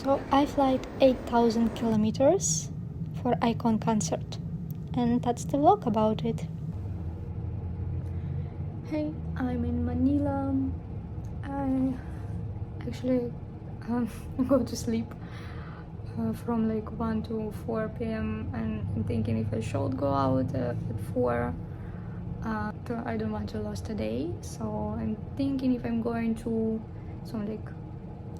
So I flight 8,000 kilometers for iKONcert, and that's the vlog about it. Hey, I'm in Manila. I actually go to sleep from like 1 to 4 p.m. and I'm thinking if I should go out at 4. I don't want to lose a day, so I'm thinking if I'm going to some like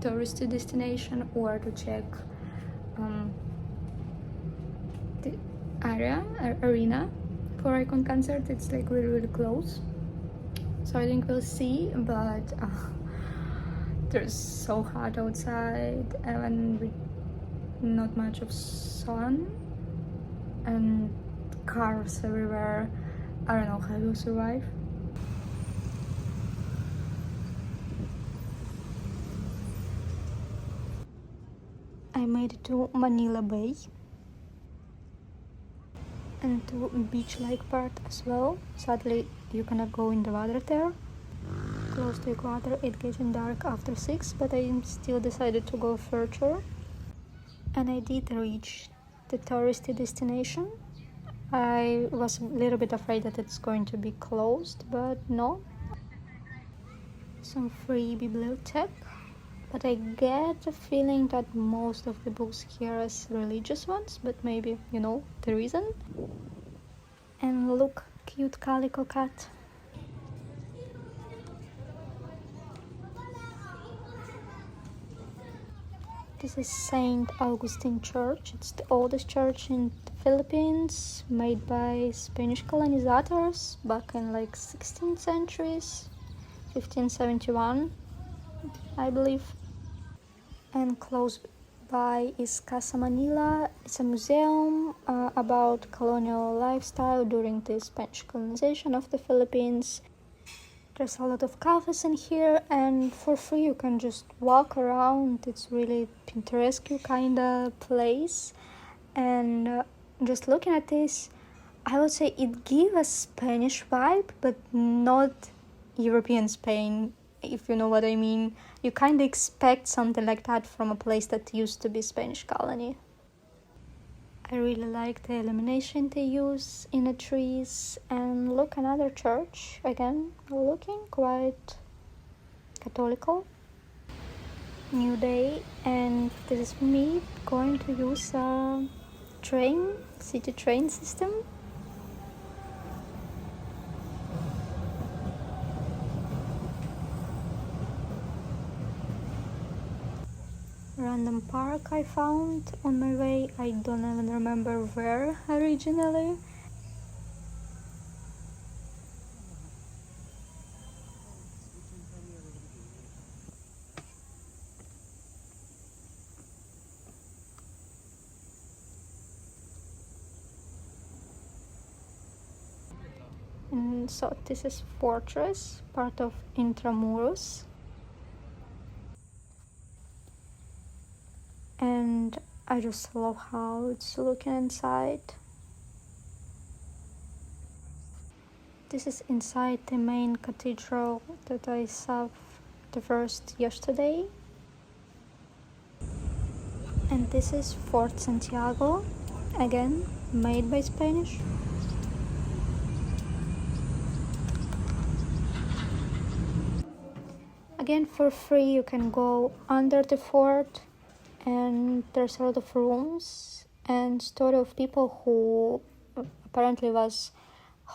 touristy destination or to check the arena for iKONcert. It's like really close, so I think we'll see, but there's so hot outside and with not much of sun and cars everywhere. I don't know how to survive. I made it to Manila Bay and to beach-like part as well. Sadly, you cannot go in the water there. Close to equator, it gets dark after 6, but I still decided to go further. And I did reach the touristy destination. I was a little bit afraid that it's going to be closed, but no. Some free bibliothèque, but I get the feeling that most of the books here are religious ones, but maybe you know the reason. And look, cute calico cat. This is Saint Augustine Church. It's the oldest church in the Philippines, made by Spanish colonizators back in like 16th centuries, 1571, I believe. And close by is Casa Manila. It's a museum about colonial lifestyle during the Spanish colonization of the Philippines. There's a lot of cafes in here, and for free you can just walk around. It's really Pinteresque kind of place. And just looking at this, I would say it gives a Spanish vibe, but not European Spain, if you know what I mean. You kind of expect something like that from a place that used to be Spanish colony. I really like the illumination they use in the trees. And look, another church, again looking quite Catholical. New day, and this is me going to use a city train system. Random park I found on my way. I don't even remember where originally. And so this is Fortress, part of Intramuros. And I just love how it's looking inside. This is inside the main cathedral that I saw the first yesterday. And this is Fort Santiago, again made by Spanish. Again, for free you can go under the fort, and there's a lot of rooms and story of people who apparently was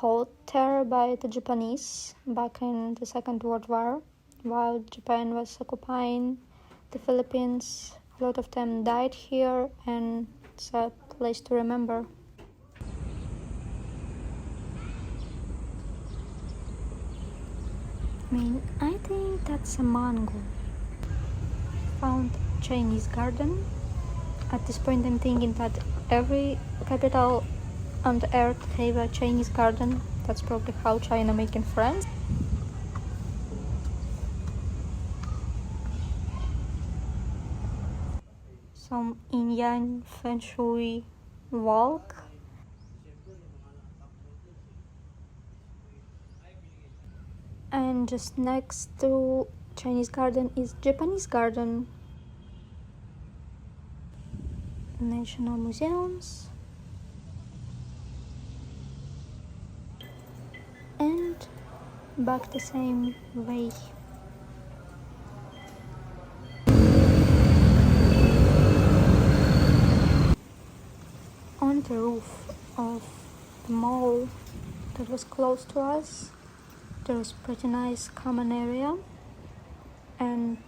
held there by the Japanese back in the Second World War while Japan was occupying the Philippines. A lot of them died here, and it's a place to remember. I think that's a mango. Found Chinese garden. At this point I'm thinking that every capital on the earth have a Chinese garden. That's probably how China making friends. Some Indian feng shui walk. And just next to Chinese garden is Japanese garden. national museums, and back the same way. On the roof of the mall that was close to us, there was pretty nice common area, and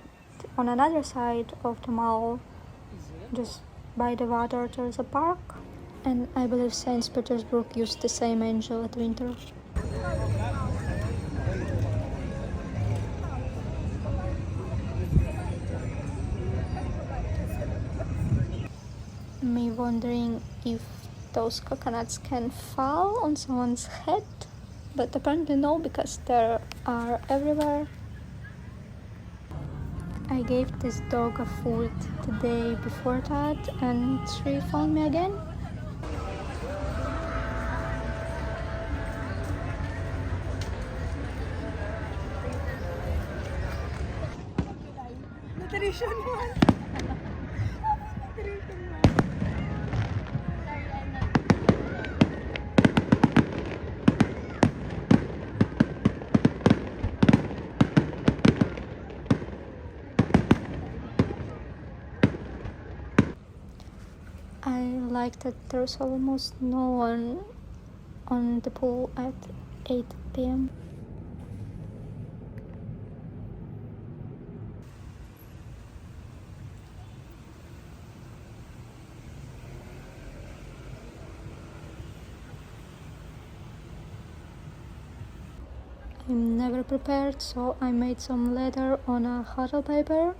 on another side of the mall, just by the water, there's a park, and I believe St. Petersburg used the same angel at winter. Me wondering if those coconuts can fall on someone's head, but apparently no, because there are everywhere. I gave this dog a food the day before that, and she found me again. I like that there's almost no one on the pool at 8 p.m. I'm never prepared, so I made some letter on a hotel paper.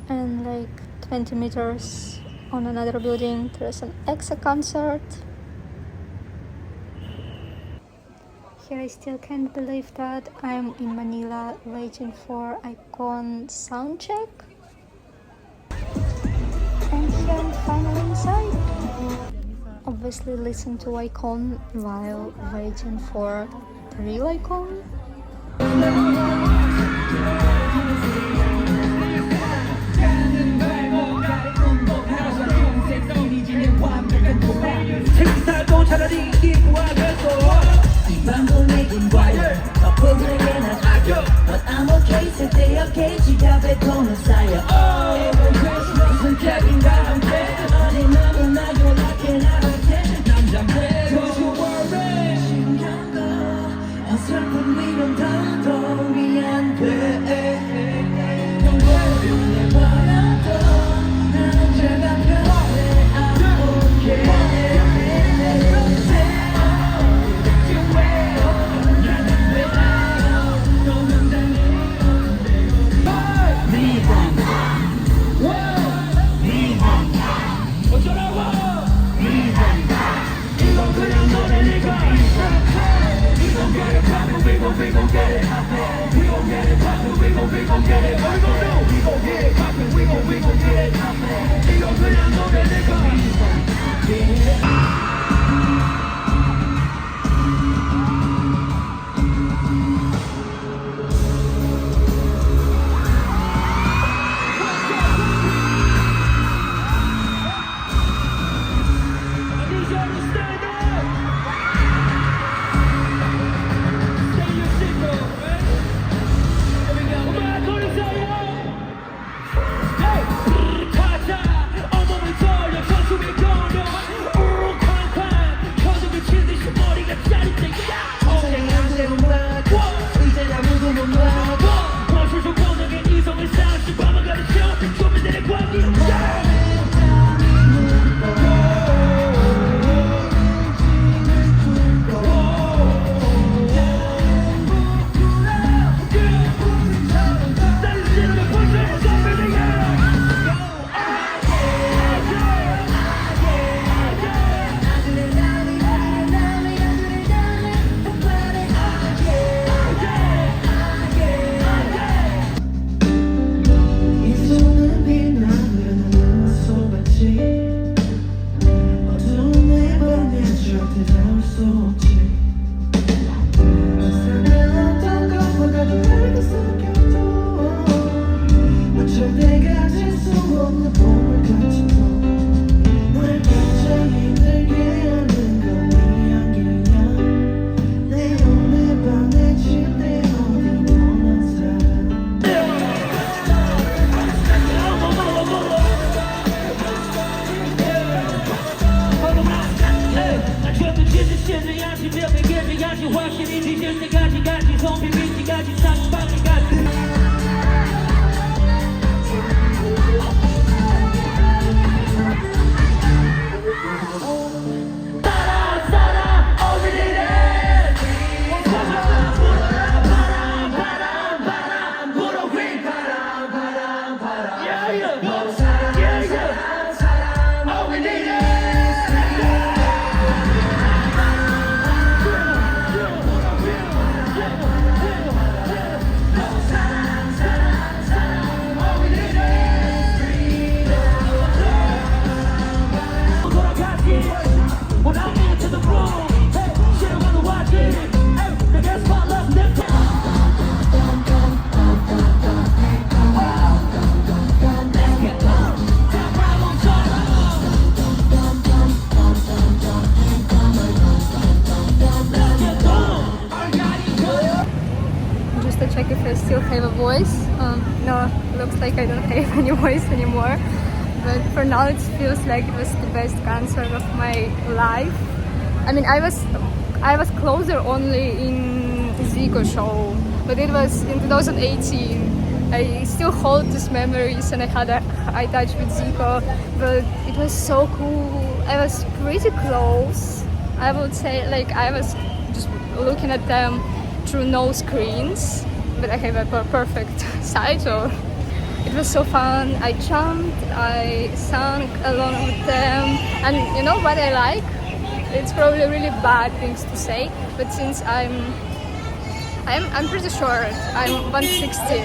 And like 20 meters on another building, there's an iKONcert. Here I still can't believe that I'm in Manila waiting for Ikon soundcheck. And here I'm finally inside. Obviously listen to Ikon while waiting for the real Ikon. Just to check if I still have a voice. No, looks like I don't have any voice anymore. But for now it feels like it was the best concert of my life. I mean, I was closer only in Zico show, but it was in 2018. I still hold these memories, and I had a high touch with Zico, but it was so cool. I was pretty close. I would say, like, I was just looking at them through no screens, but I have a perfect sight, so it was so fun. I jumped, I sang along with them, and you know what I like? It's probably really bad things to say, but since I'm pretty short, I'm 160,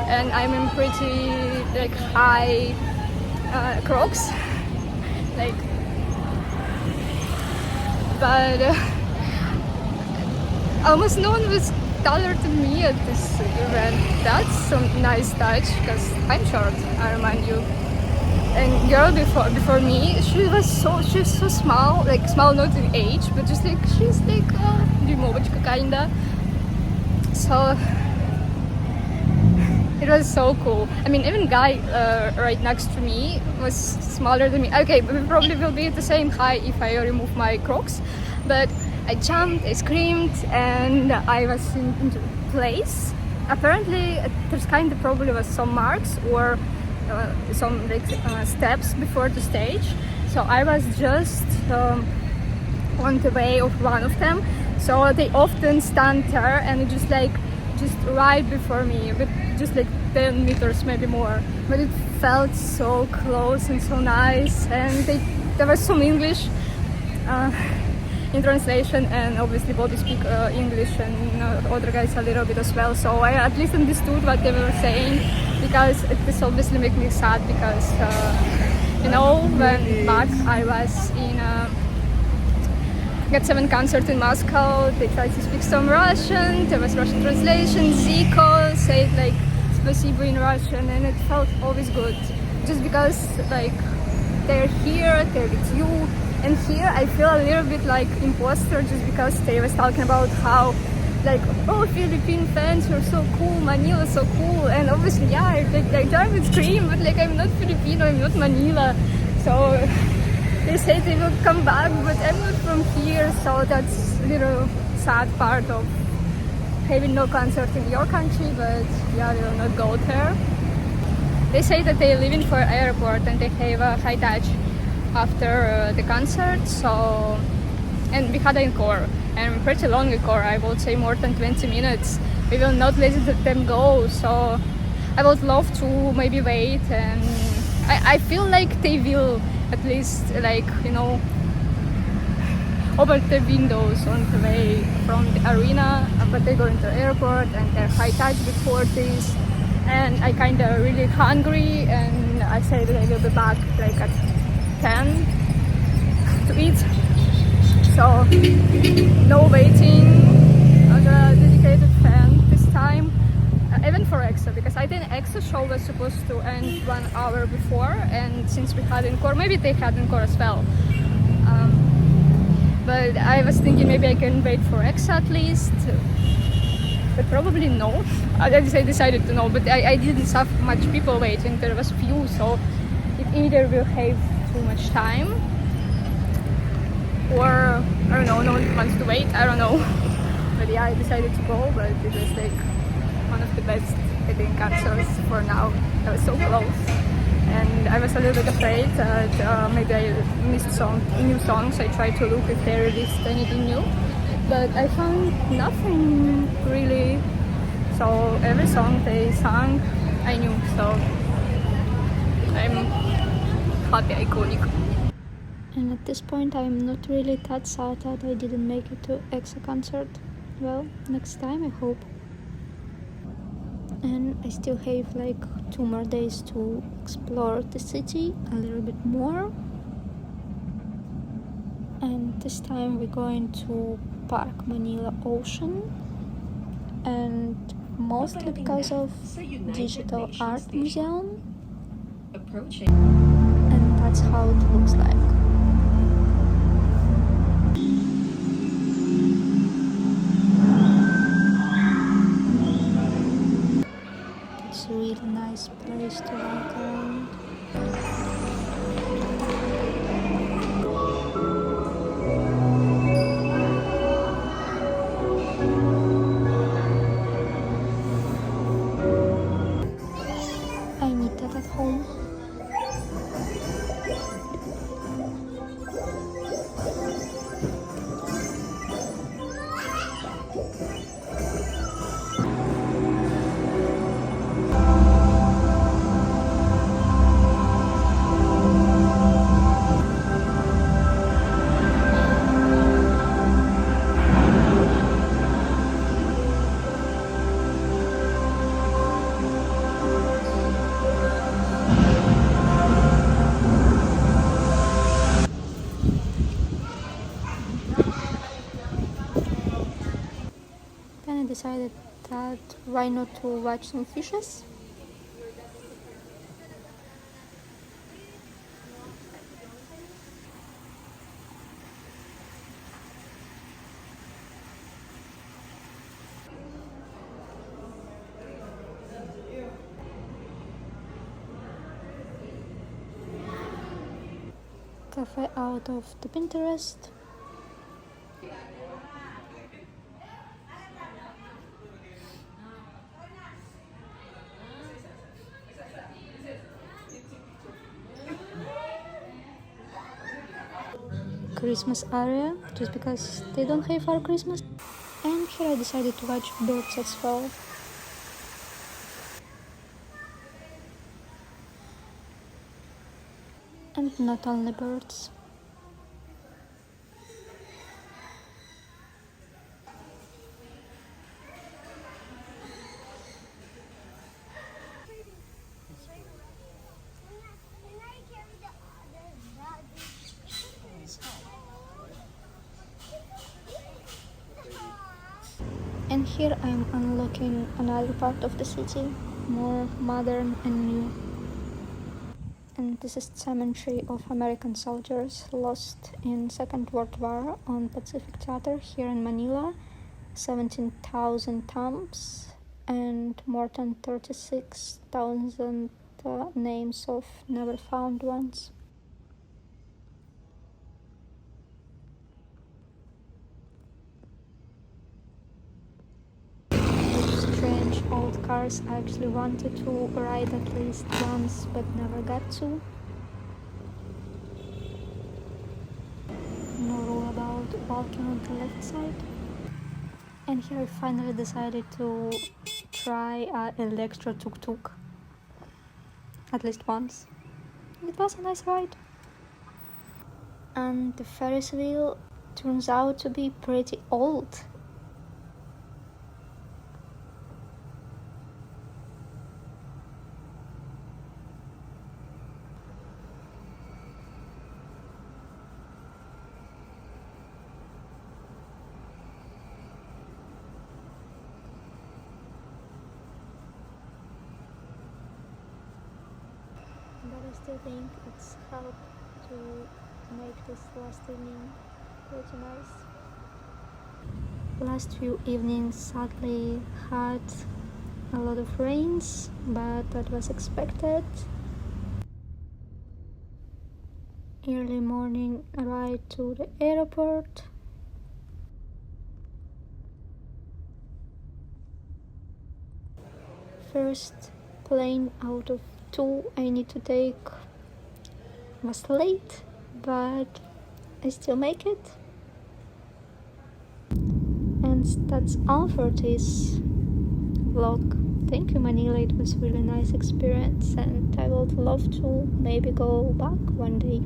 and I'm in pretty like high Crocs, like, but almost no one was taller than me at this event. That's some nice touch, because I'm short, I remind you. And girl before me, she's so small, like small not in age, but just like she's like дюймовочка kinda. So it was so cool. I mean, even guy right next to me was smaller than me. Okay, but we probably will be at the same height if I remove my Crocs. But I jumped, I screamed, and I was into place. Apparently, there's kind of probably was some marks or some like steps before the stage. So I was just on the way of one of them. So they often stand there and just right before me, but just like 10 meters maybe more. But it felt so close and so nice, and there was some English in translation, and obviously both speak English, and other guys a little bit as well. So I at least understood what they were saying, because this obviously made me sad, because you know, when back I was in Get7 concert in Moscow, they tried to speak some Russian, there was Russian translation, Zico said like spasibo in Russian, and it felt always good, just because like they're here, they're with you. And here I feel a little bit like imposter, just because they was talking about how like, oh, Philippine fans are so cool, Manila is so cool, and obviously yeah, I drive and scream, but like I'm not Filipino, I'm not Manila, so they say they will come back, but I'm not from here, so that's a little sad part of having no concert in your country, but yeah, they will not go there. They say that they live in for airport and they have a high touch after the concert, so, and we had an encore, and pretty long encore, I would say more than 20 minutes. We will not let them go, so I would love to maybe wait, and I feel like they will at least, like, you know, open the windows on the way from the arena, but they go into the airport and they're high touch before this, and I kind of really hungry, and I say that I will be back like at 10 to eat, so no waiting on the dedicated fan this time, even for EXO, because I think EXO show was supposed to end 1 hour before, and since we had encore, maybe they had encore as well, but I was thinking maybe I can wait for EXO at least, but probably no. I decided to no, but I didn't have much people waiting, there was few, so it either will have too much time, or I don't know, no one wants to wait, I don't know. But yeah, I decided to go, but it was like one of the best, I think, concerts for now. I was so close, and I was a little bit afraid that maybe I missed some new songs. I tried to look if they released anything new, but I found nothing really. So every song they sang, I knew. So I'm happy, iconic. And at this point, I'm not really that sad that I didn't make it to iKONcert. Well, next time I hope. And I still have like 2 more days to explore the city a little bit more. And this time we're going to Park Manila Ocean, and mostly because of Digital Art Museum. And that's how it looks like. It's a really nice place to walk around. I need that at home. Then I decided that why not to watch some fishes? Cafe out of the Pinterest. Christmas area, just because they don't have our Christmas. And here I decided to watch birds as well. And not only birds. And here I'm unlocking another part of the city, more modern and new. And this is cemetery of American soldiers lost in Second World War on Pacific Theater here in Manila. 17,000 tombs and more than 36,000 names of never found ones. Strange old cars I actually wanted to ride at least once but never got to. No rule about walking on the left side. And here I finally decided to try electro tuk-tuk at least once. It was a nice ride. And the Ferris wheel turns out to be pretty old. But I still think it's helped to make this last evening pretty nice. Last few evenings sadly had a lot of rains, but that was expected. Early morning ride to the airport. first plane out of two I need to take was late, but I still make it. And that's all for this vlog. Thank you, Manila. It was really nice experience, and I would love to maybe go back one day.